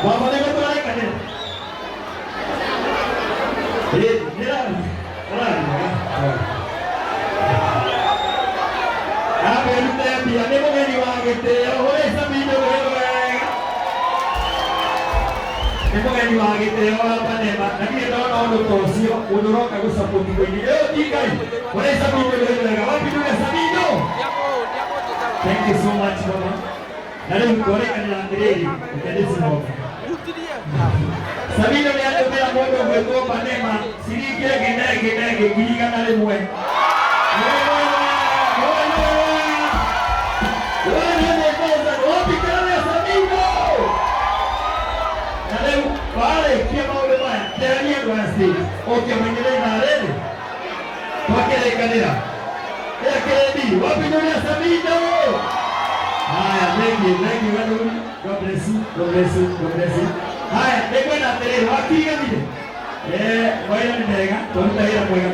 Wamane gotware kanene. Nira. Aberute pia ne mugeni wa gitio hore Sabino wega. Ne mugeni wa gitio hapa Nema. Nani ndona ono tocio unoroka gusupport kwini. Tikai. Hore Sabino wega. Wapi ndio Sabino? Thank you so much mama. Nale mkore kanila ndiriri. Ukadisi mwa. Sabino ni atumira mondo gwetwo Panema sirikire ginege girigana rimwe. Okay, mwingine na rede. Wakele kanila. Ya keledi, wapi ndio Sabino? Haya, thank you. God bless you. Haya, ndekwe na tere wakiga mide. Waira ni ndega, tonta ira mwega.